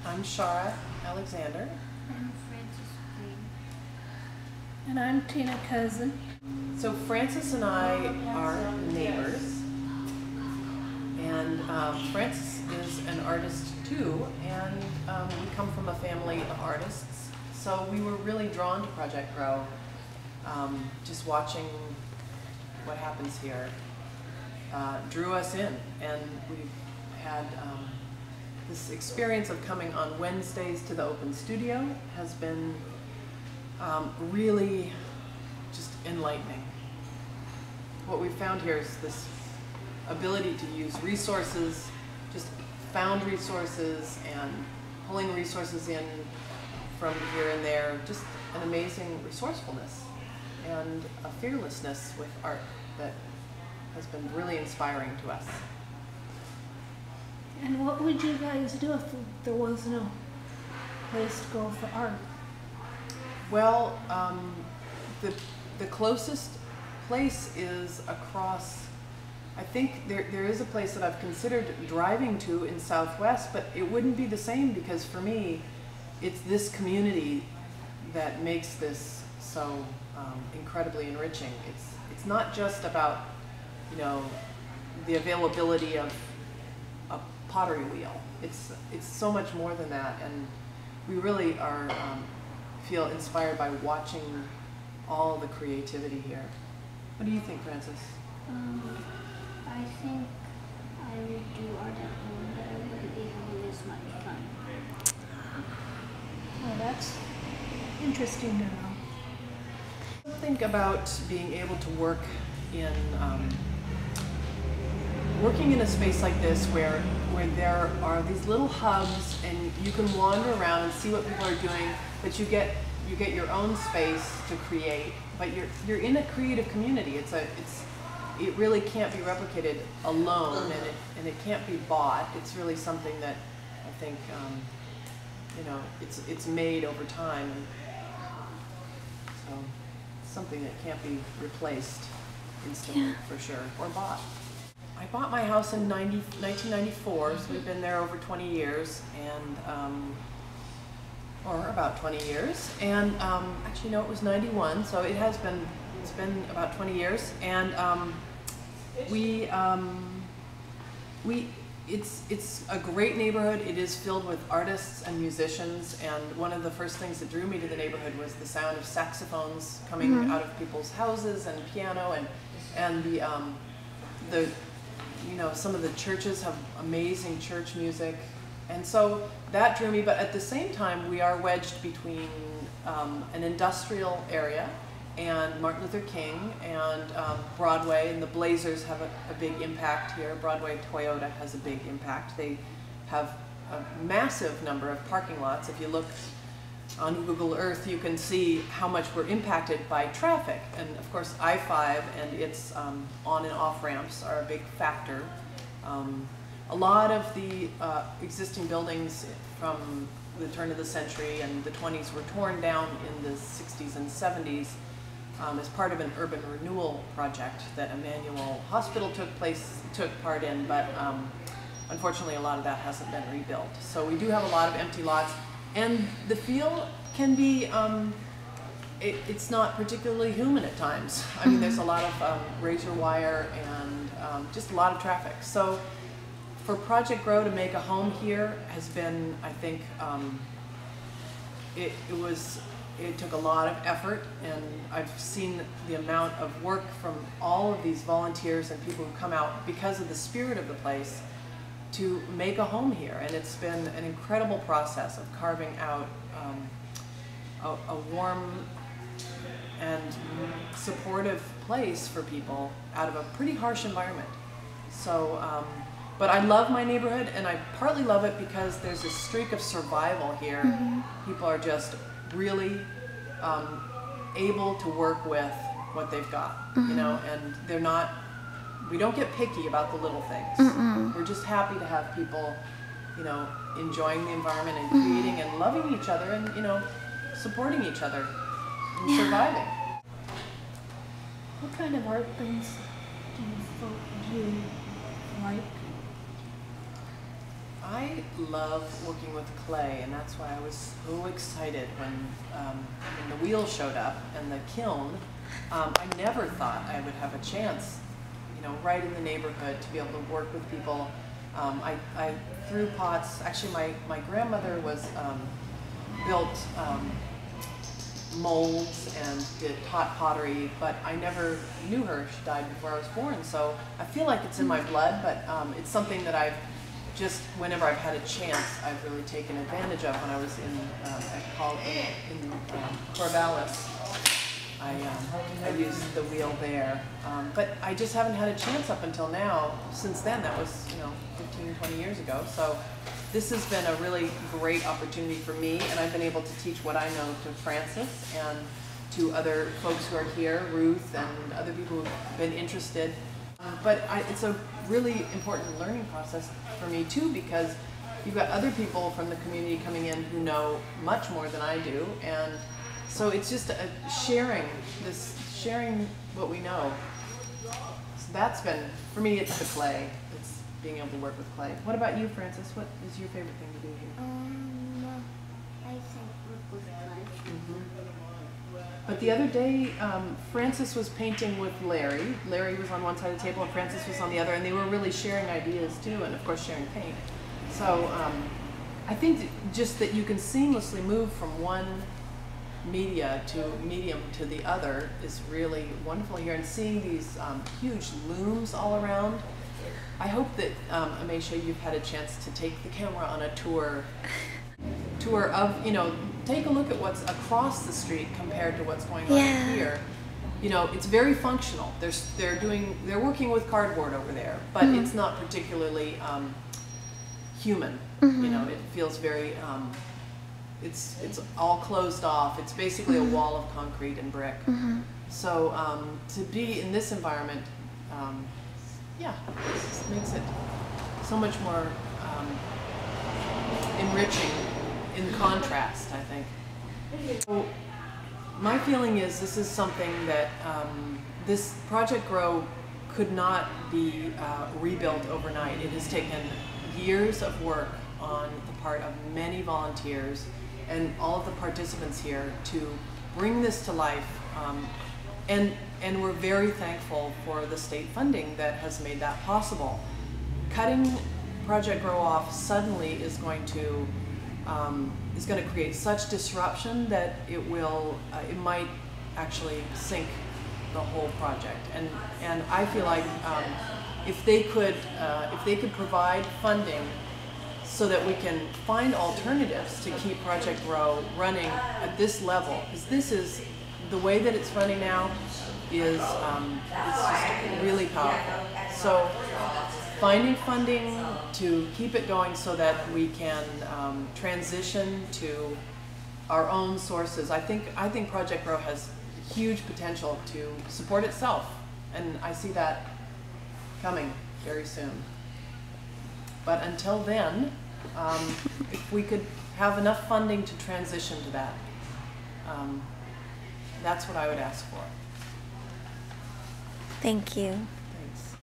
I'm Shara Alexander. I'm Francis Green. And I'm Tina Cousin. So Francis and I are neighbors, and Francis is an artist too, and we come from a family of artists, so we were really drawn to Project Grow. Just watching what happens here drew us in, and we've had this experience of coming on Wednesdays to the open studio has been really just enlightening. What we've found here is this ability to use resources, just found resources and pulling resources in from here and there, just an amazing resourcefulness and a fearlessness with art that has been really inspiring to us. And what would you guys do if there was no place to go for art? Well, the closest place is across, I think there is a place that I've considered driving to in Southwest, but it wouldn't be the same because for me, it's this community that makes this so incredibly enriching. It's not just about, you know, the availability of a pottery wheel. It's so much more than that, and we really are feel inspired by watching all the creativity here. What do you think, Francis? I think I would do art at home, but I wouldn't be able to use my fun. Oh, that's interesting to know. Think about being able to work in working in a space like this where there are these little hubs and you can wander around and see what people are doing, but you get your own space to create, but you're in a creative community. It really can't be replicated alone, and it can't be bought. It's really something that I think you know, it's made over time, and so it's something that can't be replaced instantly, for sure, or bought. I bought my house in 1994, so we've been there over 20 years, and or about 20 years, and actually no, it was 91, so it's been about 20 years, and it's a great neighborhood. It is filled with artists and musicians, and one of the first things that drew me to the neighborhood was the sound of saxophones coming out of people's houses, and piano, and the you know, some of the churches have amazing church music, and so that drew me. But at the same time, we are wedged between an industrial area and Martin Luther King and Broadway, and the Blazers have a big impact here. Broadway Toyota has a big impact. They have a massive number of parking lots. If you look on Google Earth, you can see how much we're impacted by traffic. And of course, I-5 and its on and off ramps are a big factor. A lot of the existing buildings from the turn of the century and the 20s were torn down in the 60s and 70s as part of an urban renewal project that Emmanuel Hospital took part in, but unfortunately a lot of that hasn't been rebuilt. So we do have a lot of empty lots, and the feel can be, it's not particularly human at times. I mean, there's a lot of razor wire and just a lot of traffic. So for Project Grow to make a home here has been, I think, it took a lot of effort, and I've seen the amount of work from all of these volunteers and people who come out because of the spirit of the place to make a home here. And it's been an incredible process of carving out a warm and supportive place for people out of a pretty harsh environment. So, but I love my neighborhood, and I partly love it because there's a streak of survival here. People are just really able to work with what they've got, you know, and we don't get picky about the little things. We're just happy to have people, you know, enjoying the environment and creating and loving each other and, you know, supporting each other and surviving. What kind of art things do you like? I love working with clay, and that's why I was so excited when the wheel showed up and the kiln. I never thought I would have a chance, you know, right in the neighborhood to be able to work with people. I threw pots. Actually, my grandmother was built molds and did hot pottery, but I never knew her. She died before I was born, so I feel like it's in my blood, but it's something that I've just, whenever I've had a chance, I've really taken advantage of. When I was in Corvallis, I used the wheel there, but I just haven't had a chance up until now. Since then, that was 15, 20 years ago. So this has been a really great opportunity for me, and I've been able to teach what I know to Francis and to other folks who are here, Ruth and other people who've been interested. But it's a really important learning process for me too, because you've got other people from the community coming in who know much more than I do, and so it's just sharing what we know. So that's been, for me, it's the clay. It's being able to work with clay. What about you, Francis? What is your favorite thing to do here? I think work with clay. But the other day, Francis was painting with Larry. Larry was on one side of the table and Francis was on the other, and they were really sharing ideas too, and of course sharing paint. So I think just that you can seamlessly move from one medium to the other is really wonderful here, and seeing these huge looms all around. I hope that, Amisha, you've had a chance to take the camera on a tour of, take a look at what's across the street compared to what's going on here. It's very functional. They're working with cardboard over there, but it's not particularly human. It feels very, it's all closed off. It's basically a wall of concrete and brick. So to be in this environment, it just makes it so much more enriching in contrast, I think. So my feeling is this is something that this Project Grow could not be rebuilt overnight. It has taken years of work on the part of many volunteers and all of the participants here to bring this to life, and we're very thankful for the state funding that has made that possible. Cutting Project Grow off suddenly is going to create such disruption that it might actually sink the whole project. And I feel like if they could provide funding so that we can find alternatives to keep Project Grow running at this level, because this is the way that it's running now is it's just really powerful. So finding funding to keep it going so that we can transition to our own sources. I think Project Grow has huge potential to support itself, and I see that coming very soon. But until then, if we could have enough funding to transition to that, that's what I would ask for. Thank you.